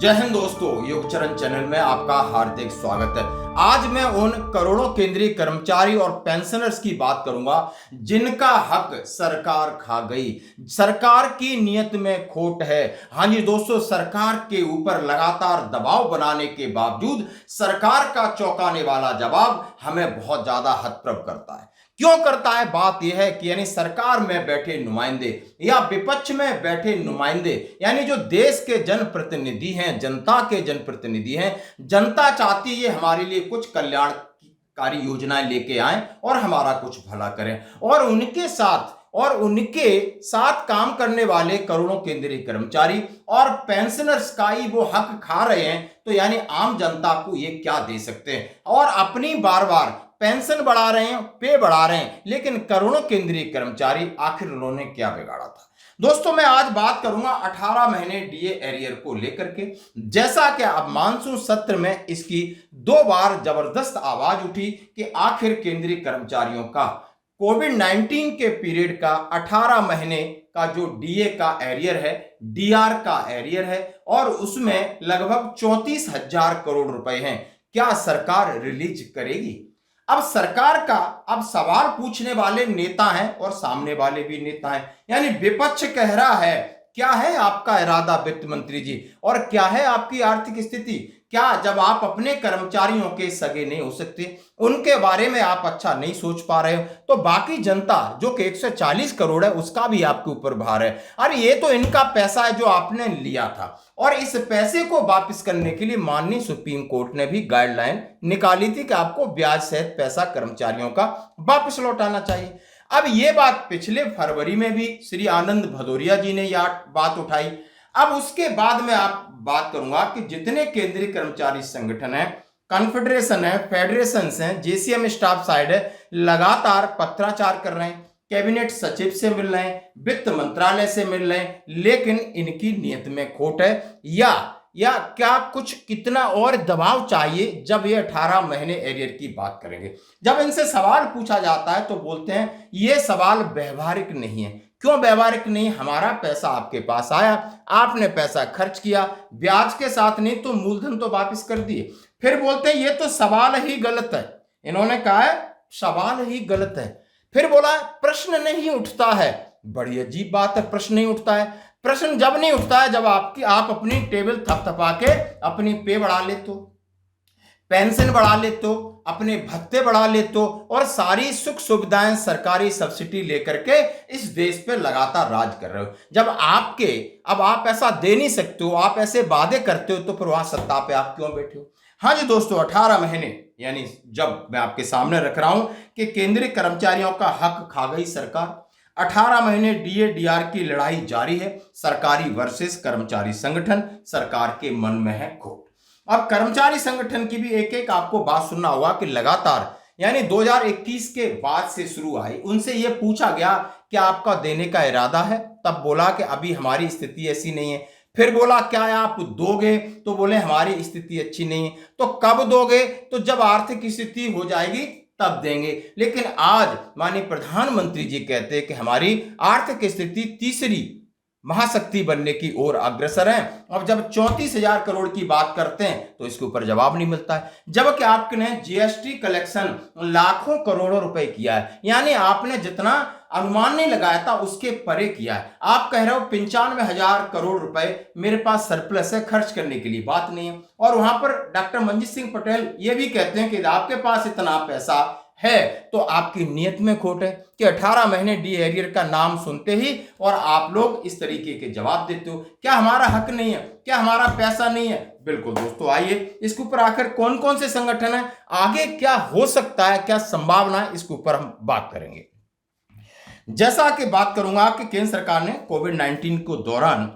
जय हिंद दोस्तों, युगचरण चैनल में आपका हार्दिक स्वागत है। आज मैं उन करोड़ों केंद्रीय कर्मचारी और पेंशनर्स की बात करूंगा जिनका हक सरकार खा गई। सरकार की नीयत में खोट है। हाँ जी दोस्तों, सरकार के ऊपर लगातार दबाव बनाने के बावजूद सरकार का चौंकाने वाला जवाब हमें बहुत ज्यादा हतप्रभ करता है। क्यों करता है? बात यह है कि यानी सरकार में बैठे नुमाइंदे या विपक्ष में बैठे नुमाइंदे, यानी जो देश के जनप्रतिनिधि हैं, जनता के जनप्रतिनिधि हैं, जनता चाहती है हमारे लिए कुछ कल्याणकारी योजनाएं लेके आए और हमारा कुछ भला करें, और उनके साथ काम करने वाले करोड़ों केंद्रीय कर्मचारी और पेंशनर्स का ही वो हक खा रहे हैं। तो यानी आम जनता को ये क्या दे सकते हैं? और अपनी बार बार पेंशन बढ़ा रहे हैं, पे बढ़ा रहे हैं, लेकिन करोड़ों केंद्रीय कर्मचारी आखिर उन्होंने क्या बिगाड़ा था? दोस्तों, मैं आज बात करूंगा 18 महीने डीए एरियर को लेकर के। जैसा कि अब मानसून सत्र में इसकी 2 बार जबरदस्त आवाज उठी कि आखिर केंद्रीय कर्मचारियों का कोविड-19 के पीरियड का 18 महीने का जो डीए का एरियर है, डीआर का एरियर है, और उसमें लगभग 34,000 करोड़ रुपए हैं, क्या सरकार रिलीज करेगी? अब सरकार का अब सवाल पूछने वाले नेता हैं और सामने वाले भी नेता हैं, यानी विपक्ष कह रहा है क्या है आपका इरादा वित्त मंत्री जी, और क्या है आपकी आर्थिक स्थिति? क्या जब आप अपने कर्मचारियों के सगे नहीं हो सकते, उनके बारे में आप अच्छा नहीं सोच पा रहे हो, तो बाकी जनता जो कि 140 करोड़ है उसका भी आपके ऊपर भार है। अरे ये तो इनका पैसा है जो आपने लिया था, और इस पैसे को वापस करने के लिए माननीय सुप्रीम कोर्ट ने भी गाइडलाइन निकाली थी कि आपको ब्याज सहित पैसा कर्मचारियों का वापस लौटाना चाहिए। अब ये बात पिछले फरवरी में भी श्री आनंद भदौरिया जी ने यह बात उठाई। अब उसके बाद में आप बात करूंगा कि जितने केंद्रीय कर्मचारी संगठन हैं, कॉन्फेडरेशन है, फेडरेशन हैं, जेसीएम स्टाफ साइड है, लगातार पत्राचार कर रहे हैं, कैबिनेट सचिव से मिल रहे हैं, वित्त मंत्रालय से मिल रहे हैं, लेकिन इनकी नीयत में खोट है। या क्या कुछ कितना और दबाव चाहिए? जब ये 18 महीने एरियर की बात करेंगे, जब इनसे सवाल पूछा जाता है तो बोलते हैं ये सवाल व्यवहारिक नहीं है। क्यों व्यवहारिक नहीं? हमारा पैसा आपके पास आया, आपने पैसा खर्च किया, ब्याज के साथ नहीं तो मूलधन तो वापस कर दिए। फिर बोलते हैं ये तो सवाल ही गलत है। इन्होंने कहा है सवाल ही गलत है। फिर बोला प्रश्न नहीं उठता है। बड़ी अजीब बात है, प्रश्न नहीं उठता है। प्रश्न जब नहीं उठता है जब आप अपनी टेबल थपथपा के अपनी पे बढ़ा लेते हो, पेंशन बढ़ा लेते हो, अपने भत्ते बढ़ा लेते हो, और सारी सुख सुविधाएं सरकारी सब्सिडी लेकर के इस देश पे लगातार राज कर रहे हो। जब अब आप ऐसा दे नहीं सकते हो, आप ऐसे वादे करते हो, तो फिर वहां सत्ता पे आप क्यों बैठे हो? हाँ जी दोस्तों, 18 महीने यानी जब मैं आपके सामने रख रहा हूं कि केंद्रीय कर्मचारियों का हक खा गई सरकार। 18 महीने डीए डीआर की लड़ाई जारी है, सरकारी वर्सेस कर्मचारी संगठन, सरकार के मन में है खोट। अब कर्मचारी संगठन की भी एक एक आपको बात सुनना होगा कि लगातार यानी 2021 के बाद से शुरू आई, उनसे यह पूछा गया कि आपका देने का इरादा है, तब बोला कि अभी हमारी स्थिति ऐसी नहीं है। फिर बोला क्या आप दोगे, तो बोले हमारी स्थिति अच्छी नहीं है। तो कब दोगे? तो जब आर्थिक स्थिति हो जाएगी तब देंगे। लेकिन आज माननीय प्रधानमंत्री जी कहते हैं कि हमारी आर्थिक स्थिति तीसरी महाशक्ति बनने की ओर अग्रसर है। अब जब 34,000 करोड़ की बात करते हैं तो इसके ऊपर जवाब नहीं मिलता है, जबकि आपने जीएसटी कलेक्शन लाखों करोड़ों रुपए किया है, यानी आपने जितना अनुमान नहीं लगाया था उसके परे किया है। आप कह रहे हो 95,000 करोड़ रुपए मेरे पास सरप्लस है, खर्च करने के लिए बात नहीं है। और वहां पर डॉक्टर मंजीत सिंह पटेल ये भी कहते हैं कि आपके पास इतना पैसा है तो आपकी नीयत में खोट है कि 18 महीने डी एरियर का नाम सुनते ही और आप लोग इस तरीके के जवाब देते हो। क्या हमारा हक नहीं है? क्या हमारा पैसा नहीं है? बिल्कुल दोस्तों, आइए इसके ऊपर आखिर कौन कौन से संगठन है, आगे क्या हो सकता है, क्या संभावना है, इसके ऊपर हम बात करेंगे। जैसा कि बात करूंगा कि केंद्र सरकार ने कोविड-19 के दौरान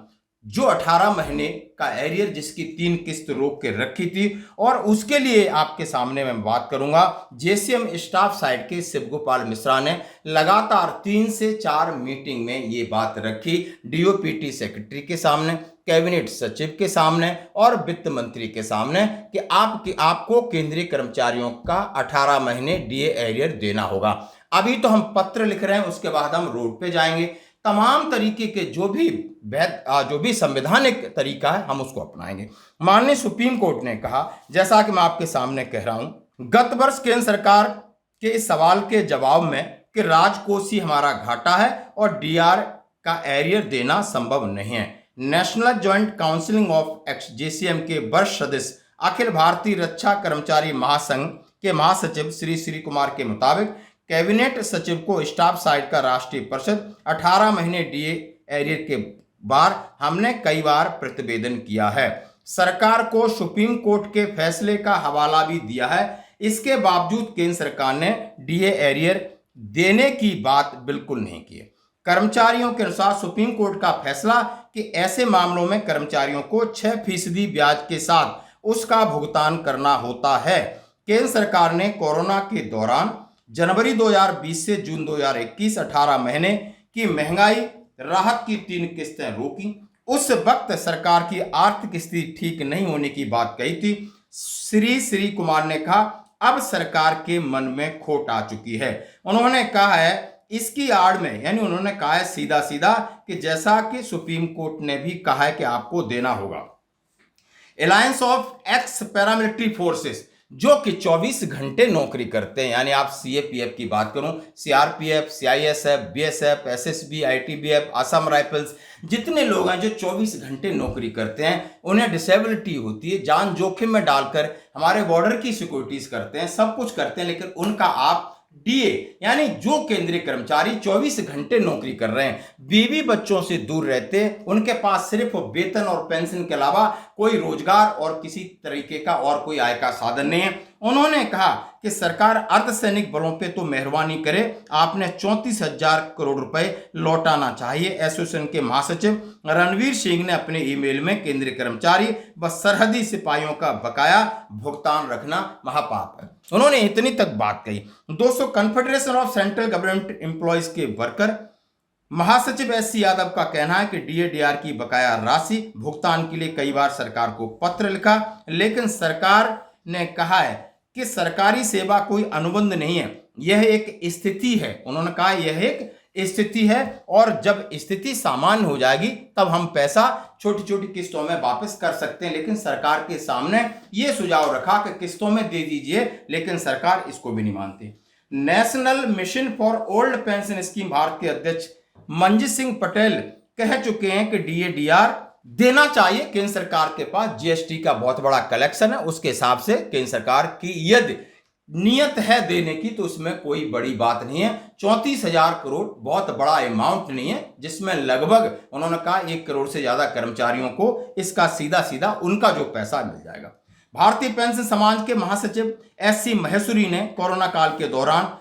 जो 18 महीने का एरियर जिसकी 3 किस्त रोक के रखी थी, और उसके लिए आपके सामने मैं बात करूंगा जेसीएम स्टाफ साइड के शिव गोपाल मिश्रा ने लगातार 3 से 4 मीटिंग में ये बात रखी, डीओपीटी सेक्रेटरी के सामने, कैबिनेट सचिव के सामने और वित्त मंत्री के सामने कि आपको केंद्रीय कर्मचारियों का 18 महीने डीए एरियर देना होगा। अभी तो हम पत्र लिख रहे हैं, उसके बाद हम रोड पे जाएंगे। तमाम तरीके के जो भी संवैधानिक तरीका है हम उसको अपनाएंगे। माननीय सुप्रीम कोर्ट ने कहा, जैसा कि मैं आपके सामने कह रहा हूं, गत वर्ष केंद्र सरकार के इस सवाल के जवाब में कि राजकोषीय हमारा घाटा है और डीआर का एरियर देना संभव नहीं है, national joint council of x JCM के वरिष्ठ सदस्य अखिल भारतीय रक्षा कर्मचारी महासंघ के महासचिव श्री कुमार के मुताबिक कैबिनेट सचिव को स्टाफ साइड का राष्ट्रीय परिषद 18 महीने डीए एरियर के बार हमने कई बार प्रतिवेदन किया है, सरकार को सुप्रीम कोर्ट के फैसले का हवाला भी दिया है। इसके बावजूद केंद्र सरकार ने डीए एरियर देने की बात बिल्कुल नहीं की है। कर्मचारियों के अनुसार सुप्रीम कोर्ट का फैसला कि ऐसे मामलों में कर्मचारियों को 6% ब्याज के साथ उसका भुगतान करना होता है। केंद्र सरकार ने कोरोना के दौरान जनवरी 2020 से जून 2021 18 महीने की महंगाई राहत की 3 किस्तें रोकी। उस वक्त सरकार की आर्थिक स्थिति ठीक नहीं होने की बात कही थी। श्री कुमार ने कहा, अब सरकार के मन में खोट आ चुकी है। उन्होंने कहा है इसकी आड़ में, यानी उन्होंने कहा है सीधा सीधा कि जैसा कि सुप्रीम कोर्ट ने भी कहा है कि आपको देना होगा। Alliance of x paramilitary forces जो कि 24 घंटे नौकरी करते हैं, यानी आप सीएपीएफ की बात करूं, CRPF, CISF, BSF, SSB, ITBF, Assam Rifles, जितने लोग हैं जो 24 घंटे नौकरी करते हैं, उन्हें डिसेबिलिटी होती है, जान जोखिम में डालकर हमारे बॉर्डर की सिक्योरिटीज करते हैं, सब कुछ करते हैं, लेकिन उनका आप डीए यानी जो केंद्रीय कर्मचारी 24 घंटे नौकरी कर रहे हैं, बीवी बच्चों से दूर रहते हैं, उनके पास सिर्फ वेतन और पेंशन के अलावा कोई रोजगार और किसी तरीके का और कोई आय का साधन नहीं है। उन्होंने कहा कि सरकार अर्धसैनिक बलों पे तो मेहरबानी करे, आपने 34,000 करोड़ रुपए लौटाना चाहिए। एसोसिएशन के महासचिव रणवीर सिंह ने अपने ईमेल में केंद्रीय कर्मचारी व सरहदी सिपाहियों का बकाया भुगतान रखना महापाप है, उन्होंने इतनी तक बात कही। दोस्तों, confederation of central government employees के वर्कर महासचिव एससी यादव का कहना है कि डीएडीआर की बकाया राशि भुगतान के लिए कई बार सरकार को पत्र लिखा, लेकिन सरकार ने कहा है कि सरकारी सेवा कोई अनुबंध नहीं है, यह एक स्थिति है। उन्होंने कहा यह एक स्थिति है और जब स्थिति सामान्य हो जाएगी तब हम पैसा छोटी छोटी किस्तों में वापस कर सकते हैं। लेकिन सरकार के सामने यह सुझाव रखा कि किस्तों में दे दीजिए, लेकिन सरकार इसको भी नहीं मानती। National mission for old pension scheme Bharat के अध्यक्ष मंजीत सिंह पटेल कह चुके हैं कि डीएडीआर देना चाहिए। केंद्र सरकार के पास जीएसटी का बहुत बड़ा कलेक्शन है, उसके हिसाब से केंद्र सरकार की यदि नियत है देने की तो उसमें कोई बड़ी बात नहीं है। 34,000 करोड़ बहुत बड़ा अमाउंट नहीं है, जिसमें लगभग उन्होंने कहा 1 करोड़ से ज्यादा कर्मचारियों को इसका सीधा सीधा उनका जो पैसा मिल जाएगा। भारतीय पेंशन समाज के महासचिव एससी महेश्वरी ने कोरोना काल के दौरान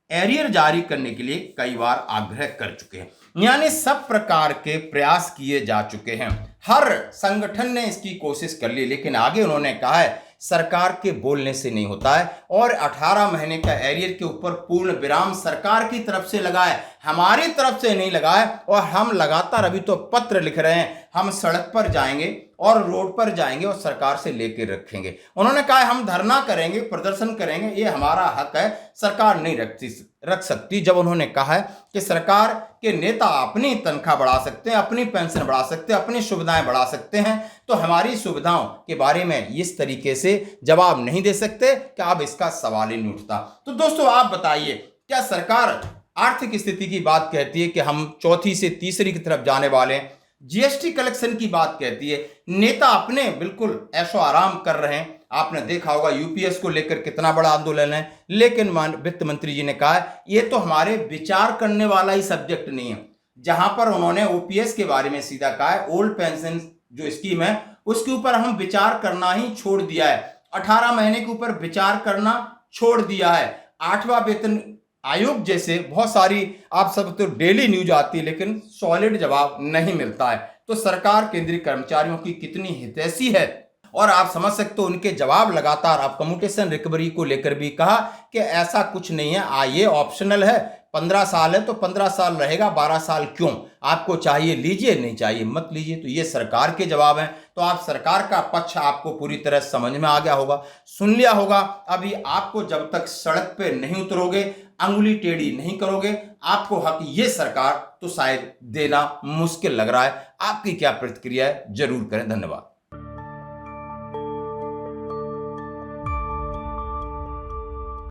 एरियर जारी करने के लिए कई बार आग्रह कर चुके हैं, यानी सब प्रकार के प्रयास किए जा चुके हैं, हर संगठन ने इसकी कोशिश कर ली, लेकिन आगे उन्होंने कहा है सरकार के बोलने से नहीं होता है और 18 महीने का एरियर के ऊपर पूर्ण विराम सरकार की तरफ से लगा है, हमारी तरफ से नहीं लगा है। और हम लगातार अभी तो पत्र लिख रहे हैं, हम सड़क पर जाएंगे और रोड पर जाएंगे और सरकार से लेकर रखेंगे। उन्होंने कहा हम धरना करेंगे, प्रदर्शन करेंगे, ये हमारा हक है, सरकार नहीं रख सकती। जब उन्होंने कहा है कि सरकार के नेता अपनी तनख्वाह बढ़ा सकते हैं, अपनी पेंशन बढ़ा सकते हैं, अपनी सुविधाएं बढ़ा सकते हैं, तो हमारी सुविधाओं के बारे में इस तरीके से जवाब नहीं दे सकते कि अब इसका सवाल ही नहीं उठता। तो दोस्तों आप बताइए, क्या सरकार आर्थिक स्थिति की बात कहती है कि हम चौथी से तीसरी की तरफ जाने वाले हैं, जीएसटी कलेक्शन की बात कहती है, नेता अपने बिल्कुल ऐशो आराम कर रहे हैं। आपने देखा होगा यूपीएस को लेकर कितना बड़ा आंदोलन है, लेकिन वित्त मंत्री जी ने कहा ये तो हमारे विचार करने वाला ही सब्जेक्ट नहीं है। जहां पर उन्होंने ओपीएस के बारे में सीधा कहा है, ओल्ड पेंशन जो स्कीम है उसके ऊपर हम विचार करना ही छोड़ दिया है, 18 महीने के ऊपर विचार करना छोड़ दिया है। 8वां वेतन आयोग जैसे बहुत सारी आप सब तो डेली न्यूज आती है, लेकिन सॉलिड जवाब नहीं मिलता है। तो सरकार केंद्रीय कर्मचारियों की कितनी हितैषी है और आप समझ सकते हो उनके जवाब लगातार अब कम्यूटेशन रिकवरी को लेकर भी कहा कि ऐसा कुछ नहीं है, ये ऑप्शनल है, 15 साल है तो 15 साल रहेगा, 12 साल क्यों, आपको चाहिए लीजिए, नहीं चाहिए मत लीजिए। तो ये सरकार के जवाब हैं। तो आप सरकार का पक्ष आपको पूरी तरह समझ में आ गया होगा, सुन लिया होगा। अभी आपको जब तक सड़क पे नहीं उतरोगे, अंगुली टेढ़ी नहीं करोगे, आपको हक ये सरकार तो शायद देना मुश्किल लग रहा है। आपकी क्या प्रतिक्रिया है, जरूर करें। धन्यवाद।